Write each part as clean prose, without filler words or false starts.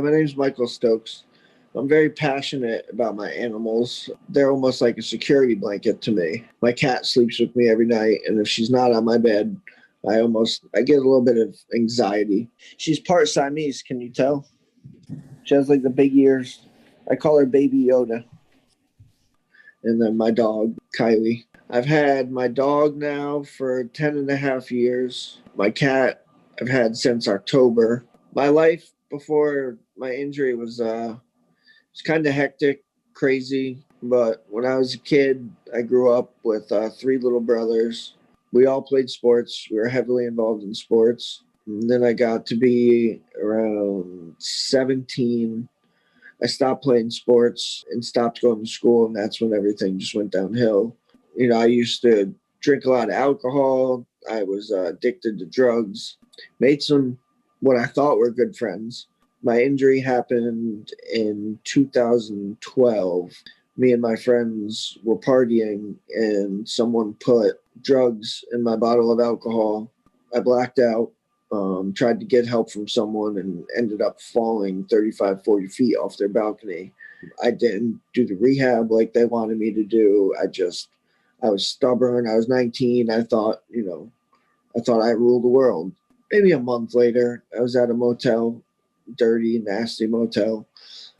my name's Michael Stokes. I'm very passionate about my animals. They're almost like a security blanket to me. My cat sleeps with me every night, and if she's not on my bed, I get a little bit of anxiety. She's part Siamese, can you tell? She has like the big ears. I call her Baby Yoda. And then my dog, Kylie. I've had my dog now for 10 and a half years. My cat I've had since October. My life before my injury was kind of hectic, crazy. But when I was a kid, I grew up with three little brothers. We all played sports. We were heavily involved in sports. And then I got to be around 17. I stopped playing sports and stopped going to school, and that's when everything just went downhill. You know, I used to drink a lot of alcohol. I was addicted to drugs. Made some what I thought were good friends. My injury happened in 2012. Me and my friends were partying, and someone put drugs in my bottle of alcohol. I blacked out. Tried to get help from someone and ended up falling 35, 40 feet off their balcony. I didn't do the rehab like they wanted me to do. I was stubborn. I was 19. I thought I ruled the world. Maybe a month later, I was at a motel, dirty, nasty motel.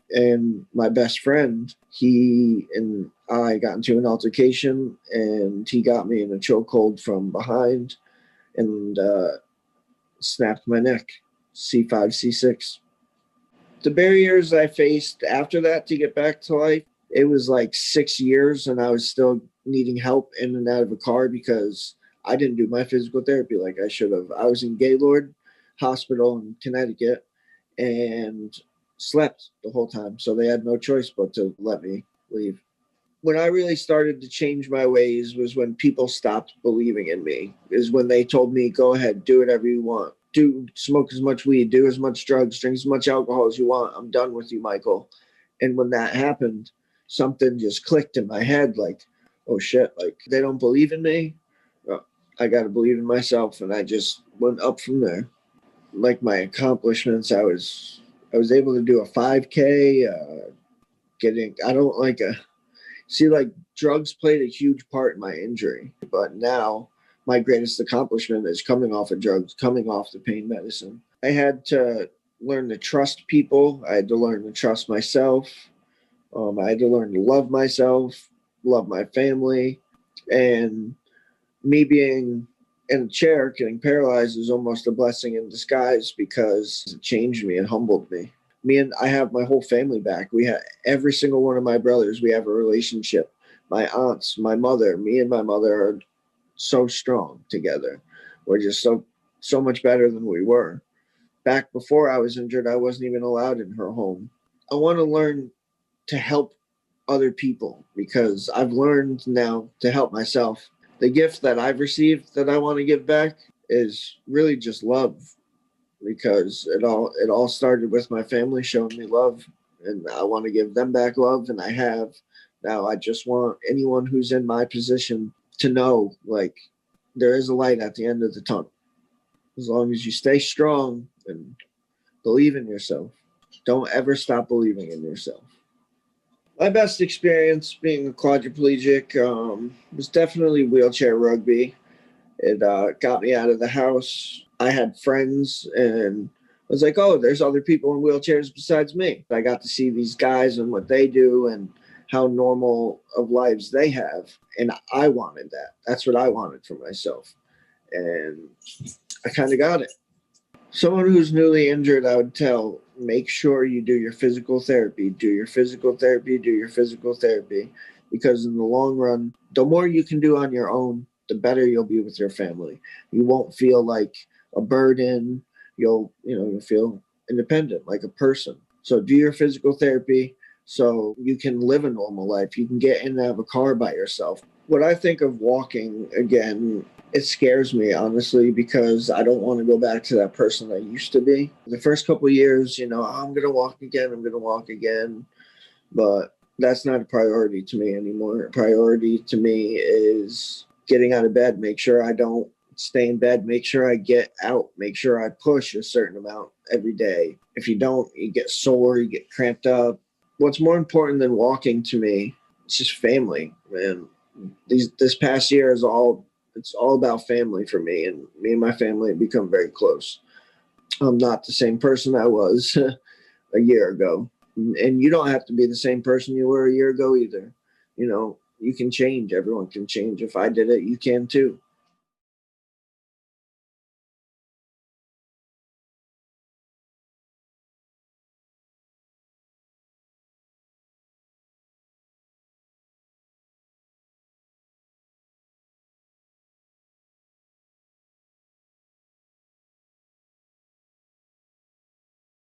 And my best friend, he and I got into an altercation, and he got me in a chokehold from behind and snapped my neck, C5, C6. The barriers I faced after that to get back to life, it was like 6 years, and I was still needing help in and out of a car because I didn't do my physical therapy like I should have. I was in Gaylord Hospital in Connecticut and slept the whole time, so they had no choice but to let me leave. When I really started to change my ways was when people stopped believing in me, is when they told me, go ahead, do whatever you want. Smoke as much weed, do as much drugs, drink as much alcohol as you want. I'm done with you, Michael. And when that happened, something just clicked in my head like, oh shit, like they don't believe in me. I got to believe in myself. And I just went up from there. Like my accomplishments, I was able to do a 5K, like drugs played a huge part in my injury, but now my greatest accomplishment is coming off of drugs, coming off the pain medicine. I had to learn to trust people. I had to learn to trust myself. I had to learn to love myself, love my family. And me being in a chair, getting paralyzed is almost a blessing in disguise because it changed me and humbled me. I have my whole family back. We have every single one of my brothers. We have a relationship. My aunts, my mother, me and my mother are so strong together. We're just so much better than we were. Back before I was injured, I wasn't even allowed in her home. I want to learn to help other people because I've learned now to help myself. The gift that I've received that I want to give back is really just love. Because it all started with my family showing me love, and I want to give them back love, and I have. Now I just want anyone who's in my position to know, like, there is a light at the end of the tunnel. As long as you stay strong and believe in yourself, don't ever stop believing in yourself. My best experience being a quadriplegic was definitely wheelchair rugby. It got me out of the house. I had friends, and I was like, oh, there's other people in wheelchairs besides me. I got to see these guys and what they do and how normal of lives they have. And I wanted that. That's what I wanted for myself. And I kind of got it. Someone who's newly injured, I would tell, make sure you do your physical therapy. Do your physical therapy. Do your physical therapy. Because in the long run, the more you can do on your own, the better you'll be with your family. You won't feel like a burden. You'll feel independent, like a person. So do your physical therapy so you can live a normal life. You can get in and out of a car by yourself. What I think of walking, again, it scares me, honestly, because I don't want to go back to that person I used to be. The first couple of years, I'm going to walk again. But that's not a priority to me anymore. A priority to me is getting out of bed, make sure I don't stay in bed, make sure I get out, make sure I push a certain amount every day. If you don't, you get sore, you get cramped up. What's more important than walking to me? It's just family, man. This past year it's all about family for me, and me and my family have become very close. I'm not the same person I was a year ago, and you don't have to be the same person you were a year ago either. You know, you can change. Everyone can change. If I did it, you can too.